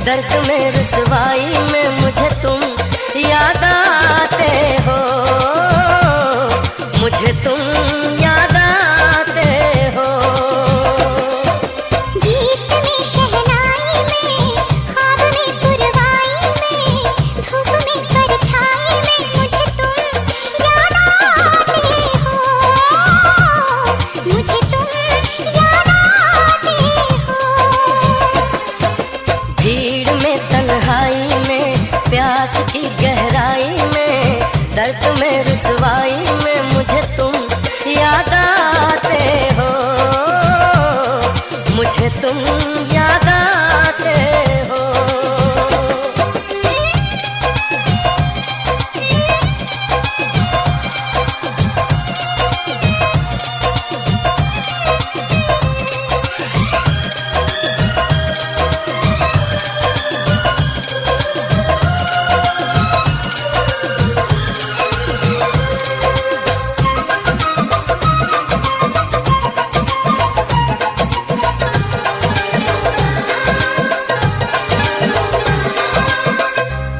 दर्द में रुसवाई में मुझे तुम याद आते हो, मुझे तुम याद आते हो। गीत में शहनाई में, ख्वाब में पुरवाई में, धूप में परछाई में मुझे तुम याद आते हो, मुझे तुम याद आते हो। भीड़ में तन्हाई में, प्यास की गहराई में, दर्द में रुसवाई में मुझे तुम याद आते हो, मुझे तुम याद आते हो।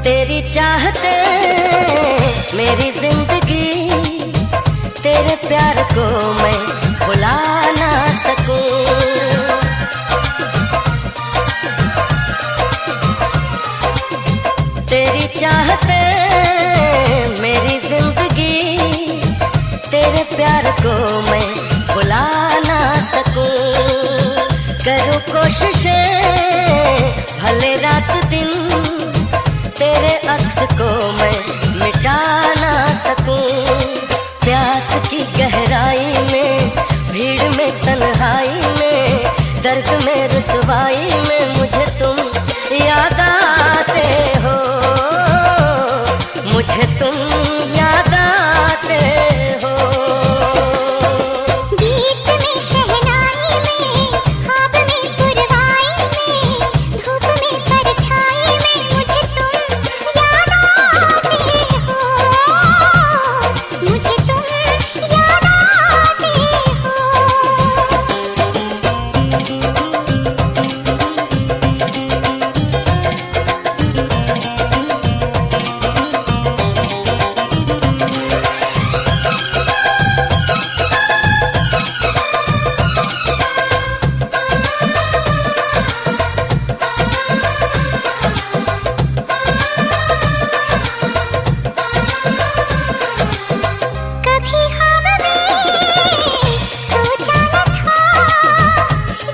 तेरी चाहते मेरी जिंदगी, तेरे प्यार को मैं भुला ना सकूं। तेरी चाहते मेरी जिंदगी, तेरे प्यार को मैं भुला ना सकूं। करूं कोशिशें भले रात दिन, तेरे अक्स को मैं मिटा ना सकूं। प्यास की गहराई में, भीड़ में तन्हाई में, दर्द में रुसवाई में मुझे तुम याद आते हो, मुझे तुम याद आते हो। गीत में शहनाई में, ख्वाब में पुरवाई में, धूप में परछाई में मुझे तुम याद आते हो, मुझे तुम याद आते हो। कभी ख्वाब में सोचा न था,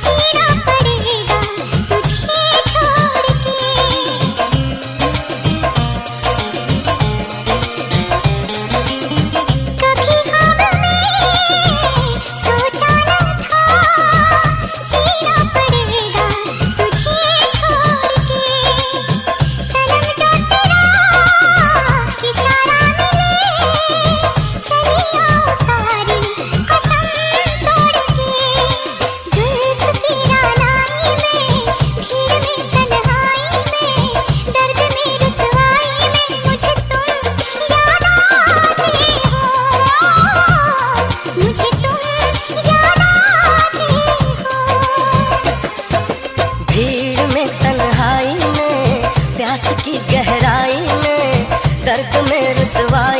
जीना पड़ेगा तुझे छोड़ के। कभी ख्वाब में सोचा न था, जीना पड़ेगा तुझे छोड़ के। सनम जो तेरा इशारा मिले, चली आओ सारी कसम तोड़ के। जुल्फ की रानाई में, भीड़ में तन्हाई में, दर्द में रुसवाई में मुझे तुम याद आते हो, मुझे तुम याद आते हो। भीड़ में तन्हाई में, प्यास की गहराई में, दर्द में रुसवाई